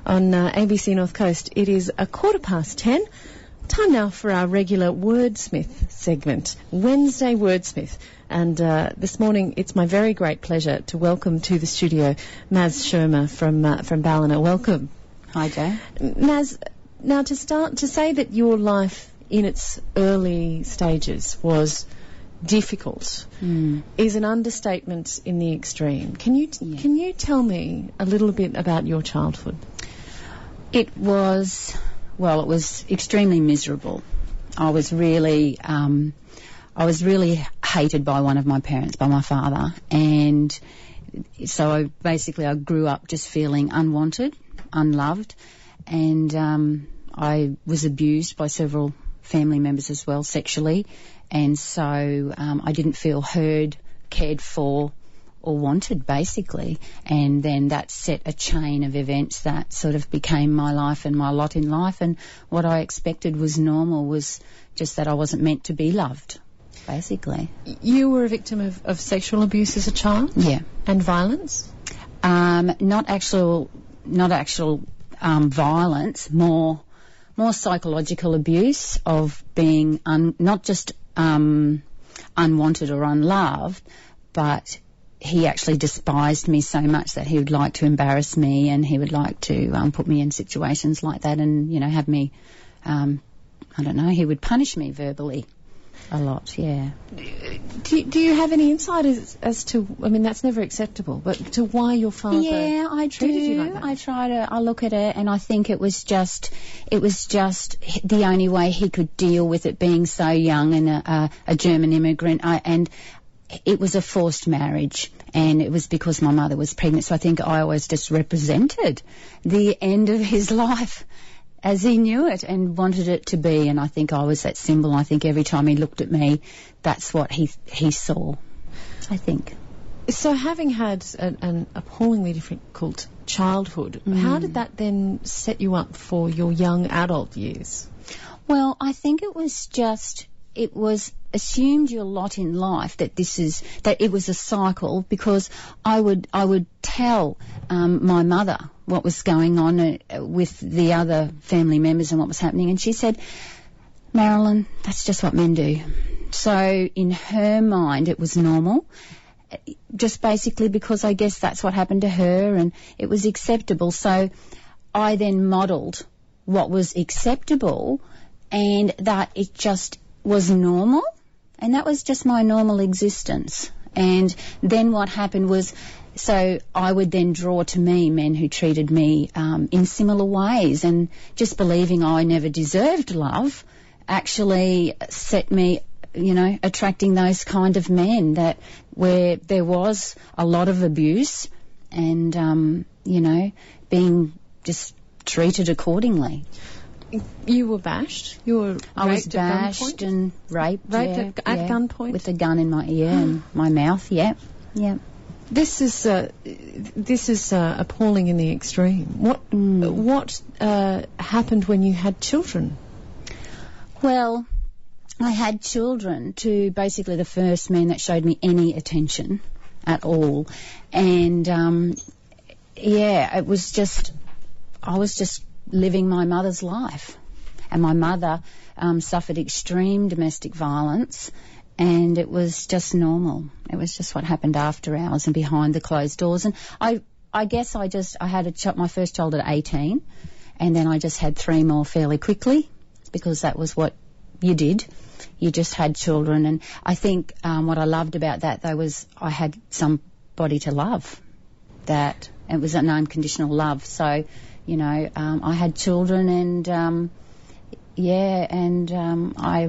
On ABC North Coast, it is 10:15. Time now for our regular Wordsmith segment, Wednesday Wordsmith. And this morning, it's my very great pleasure to welcome to the studio Maz Schirmer from Ballina. Welcome. Hi, Jo. Maz, now to say that your life in its early stages was difficult is an understatement in the extreme. Can you tell me a little bit about your childhood? It was extremely miserable. I was really hated by one of my parents, by my father, and so I grew up just feeling unwanted, unloved, and I was abused by several family members as well, sexually, and so I didn't feel heard, cared for, or wanted, basically. And then that set a chain of events that sort of became my life and my lot in life, and what I expected was normal was just that I wasn't meant to be loved, basically. You were a victim of sexual abuse as a child? Yeah. And violence? Not actual violence, more psychological abuse of being not just unwanted or unloved, but he actually despised me so much that he would like to embarrass me, and he would like to put me in situations like that and, have me, he would punish me verbally a lot, yeah. Do you have any insight as to, that's never acceptable, but to why your father treated you like that? I look at it and I think it was just the only way he could deal with it, being so young and a German immigrant, and it was a forced marriage, and it was because my mother was pregnant, so I think I always just represented the end of his life as he knew it and wanted it to be, and I think I was that symbol. I think every time he looked at me, that's what he saw, I think. So having had an appallingly difficult childhood, how did that then set you up for your young adult years? Well, I think it was assumed your lot in life that it was a cycle, because I would tell my mother what was going on with the other family members and what was happening, and she said, "Marylin, that's just what men do." So in her mind it was normal, just basically because I guess that's what happened to her and it was acceptable. So I then modelled what was acceptable, and that it just was normal, and that was just my normal existence. And then what happened was, so I would then draw to me men who treated me in similar ways, and just believing I never deserved love actually set me, attracting those kind of men where there was a lot of abuse and, being just treated accordingly. You were bashed? I was bashed and raped. Raped at gunpoint? With a gun in my ear and my mouth, yeah. This is appalling in the extreme. What happened when you had children? Well, I had children to basically the first man that showed me any attention at all. And, it was just, I was just living my mother's life. And my mother suffered extreme domestic violence, and it was just normal. It was just what happened after hours and behind the closed doors. And I guess I had my first child at 18, and then I just had 3 more fairly quickly, because that was what you did. You just had children. And I think what I loved about that, though, was I had somebody to love. That it was an unconditional love. So, I had children, and I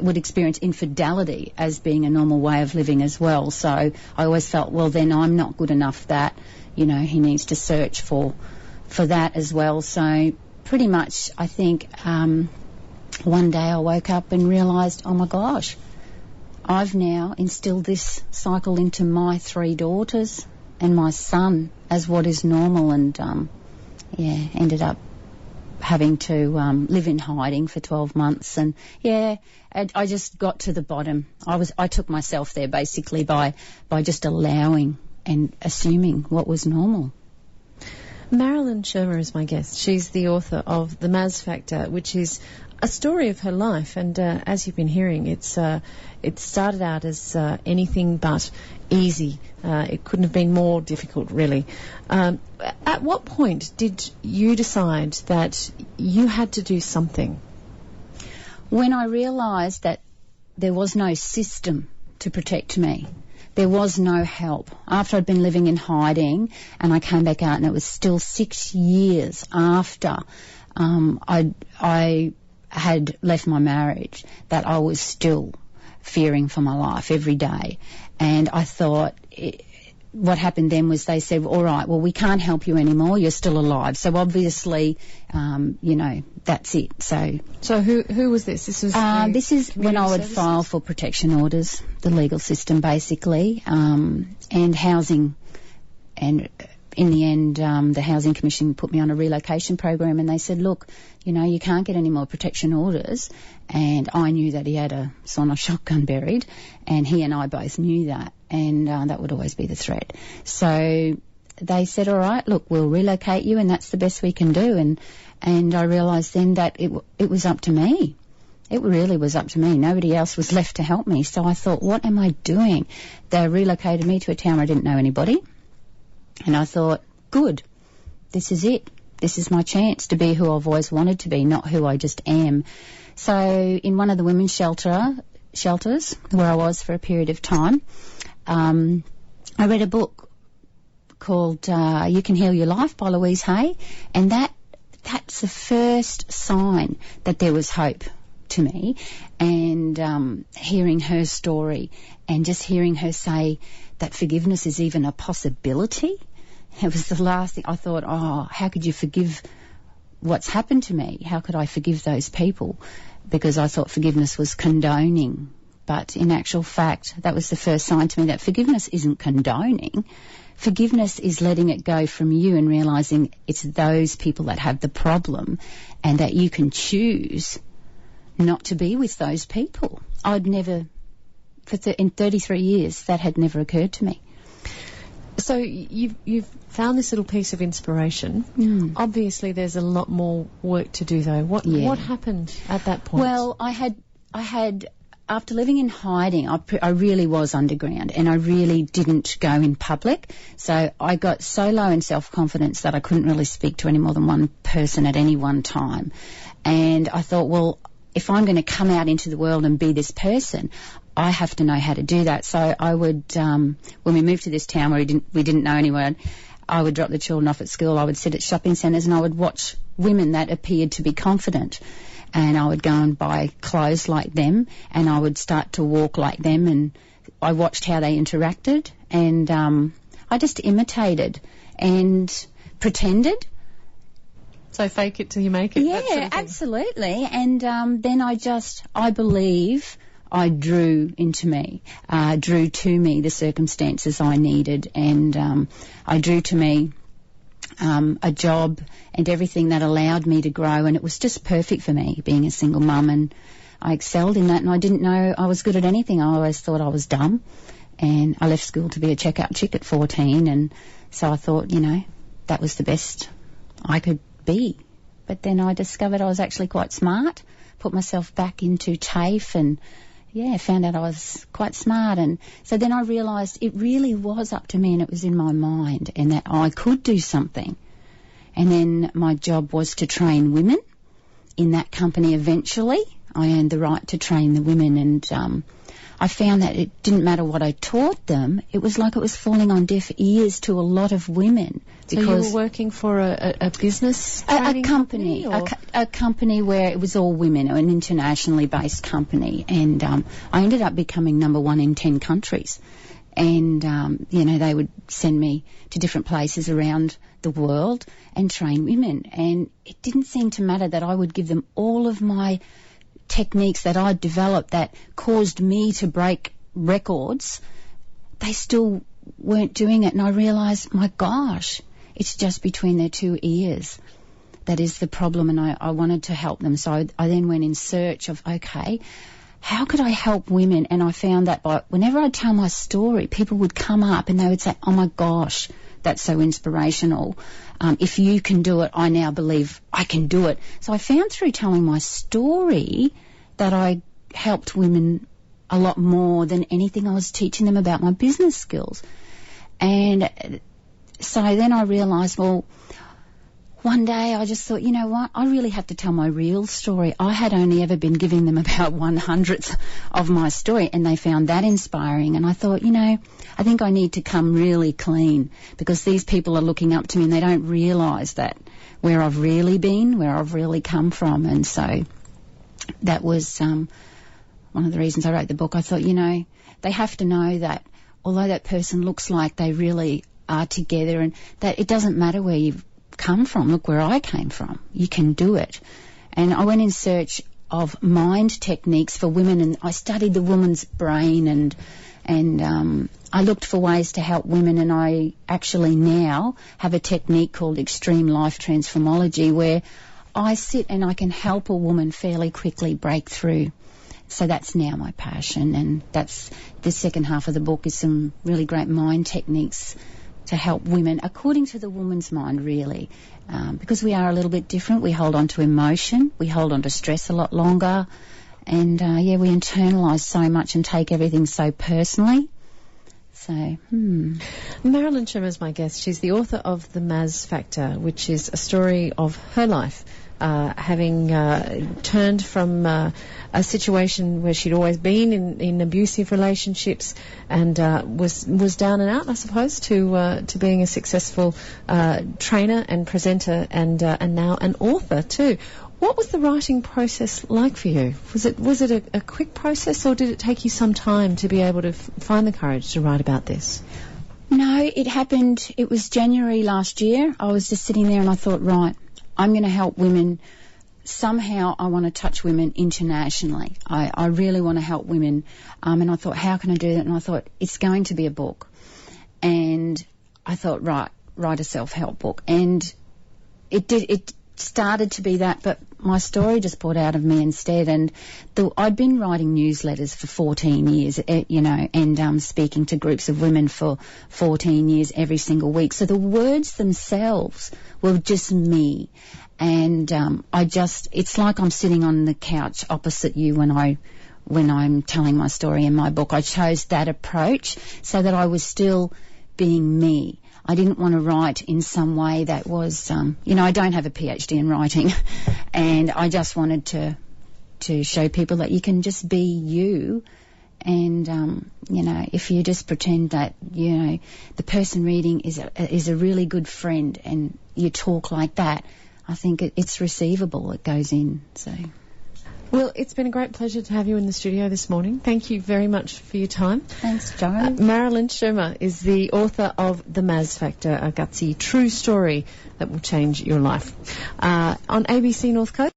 would experience infidelity as being a normal way of living as well. So I always felt, well, then I'm not good enough, that, he needs to search for that as well. So pretty much, I think, one day I woke up and realised, oh my gosh, I've now instilled this cycle into my 3 daughters and my son as what is normal, and ended up having to live in hiding for 12 months. And I just got to the bottom. I took myself there basically by just allowing and assuming what was normal. Marylin Schirmer is my guest. She's the author of The Maz Factor, which is a story of her life. And as you've been hearing, it started out as anything but easy. It couldn't have been more difficult, really. At what point did you decide that you had to do something? When I realised that there was no system to protect me. There was no help. After I'd been living in hiding and I came back out, and it was still 6 years after I had left my marriage that I was still fearing for my life every day. And I thought what happened then was they said, all right, well, we can't help you anymore. You're still alive. So obviously, that's it. So who was this? This was this is when I would file for protection orders, the legal system basically, and housing. And in the end, the Housing Commission put me on a relocation program, and they said, look, you can't get any more protection orders. And I knew that he had a sawn-off shotgun buried, and he and I both knew that, and that would always be the threat. So they said, all right, look, we'll relocate you, and that's the best we can do. And I realised then that it was up to me. It really was up to me. Nobody else was left to help me. So I thought, what am I doing? They relocated me to a town where I didn't know anybody. And I thought, good, this is it. This is my chance to be who I've always wanted to be, not who I just am. So in one of the women's shelters where I was for a period of time, I read a book called You Can Heal Your Life by Louise Hay, and that's the first sign that there was hope to me. And hearing her story and just hearing her say that forgiveness is even a possibility, it was the last thing I thought, how could you forgive what's happened to me? How could I forgive those people? Because I thought forgiveness was condoning. But in actual fact, that was the first sign to me that forgiveness isn't condoning. Forgiveness is letting it go from you and realising it's those people that have the problem, and that you can choose not to be with those people. I'd never, in 33 years, that had never occurred to me. So you've found this little piece of inspiration. Obviously, there's a lot more work to do, though. What happened at that point? Well, I had after living in hiding, I really was underground, and I really didn't go in public. So I got so low in self-confidence that I couldn't really speak to any more than one person at any one time. And I thought, well, if I'm going to come out into the world and be this person, I have to know how to do that. So I would, when we moved to this town where we didn't know anyone, I would drop the children off at school. I would sit at shopping centres and I would watch women that appeared to be confident. And I would go and buy clothes like them, and I would start to walk like them, and I watched how they interacted, and I just imitated and pretended. So fake it till you make it? Yeah, that sort of thing. Absolutely. And then I believe I drew to me the circumstances I needed, and I drew to me a job and everything that allowed me to grow, and it was just perfect for me, being a single mum, and I excelled in that, and I didn't know I was good at anything. I always thought I was dumb, and I left school to be a checkout chick at 14, and so I thought, that was the best I could be. But then I discovered I was actually quite smart, put myself back into TAFE, and found out I was quite smart. And so then I realised it really was up to me, and it was in my mind, and that I could do something. And then my job was to train women in that company eventually. I earned the right to train the women, and I found that it didn't matter what I taught them. It was like it was falling on deaf ears to a lot of women. So you were working for a business a company, a company where it was all women, an internationally based company, and I ended up becoming number 1 in 10 countries. And they would send me to different places around the world and train women, and it didn't seem to matter that I would give them all of my techniques that I'd developed that caused me to break records. They still weren't doing it, and I realised, my gosh, it's just between their 2 ears. That is the problem, and I wanted to help them. So I then went in search of, okay, how could I help women? And I found that whenever I tell my story, people would come up and they would say, oh my gosh, that's so inspirational. If you can do it, I now believe I can do it. So I found through telling my story that I helped women a lot more than anything I was teaching them about my business skills. And so then I realised, well, one day I just thought, you know what, I really have to tell my real story. I had only ever been giving them about 1/100th of my story, and they found that inspiring. And I thought, you know, I think I need to come really clean, because these people are looking up to me and they don't realise that where I've really been, where I've really come from. And so that was one of the reasons I wrote the book. I thought, you know, they have to know that although that person looks like they really are together, and that it doesn't matter where you've come from. Look where I came from. You can do it. And I went in search of mind techniques for women, and I studied the woman's brain, and I looked for ways to help women, and I actually now have a technique called extreme life transformology, where I sit and I can help a woman fairly quickly break through. So that's now my passion, and that's the second half of the book is some really great mind techniques to help women according to the woman's mind, really, because we are a little bit different. We hold on to emotion, we hold on to stress a lot longer, and we internalise so much and take everything so personally. So, Marylin Schirmer is my guest. She's the author of The Maz Factor, which is a story of her life, having turned from a situation where she'd always been in abusive relationships, and was down and out, I suppose, to being a successful trainer and presenter, and now an author too. What was the writing process like for you? Was it a quick process, or did it take you some time to be able to find the courage to write about this? No, it happened. It was January last year. I was just sitting there and I thought, right, I'm going to help women. Somehow I want to touch women internationally. I really want to help women. And I thought, how can I do that? And I thought, it's going to be a book. And I thought, right, write a self-help book. And it started to be that, but my story just brought out of me instead. And I'd been writing newsletters for 14 years, and speaking to groups of women for 14 years every single week. So the words themselves were just me. And it's like I'm sitting on the couch opposite you when I'm telling my story in my book. I chose that approach so that I was still being me. I didn't want to write in some way that was, I don't have a PhD in writing, and I just wanted to show people that you can just be you. And, if you just pretend that, the person reading is a really good friend, and you talk like that, I think it's receivable. It goes in. So. Well, it's been a great pleasure to have you in the studio this morning. Thank you very much for your time. Thanks, Jo. Marylin Schirmer is the author of The Maz Factor, a gutsy true story that will change your life. On ABC North Coast.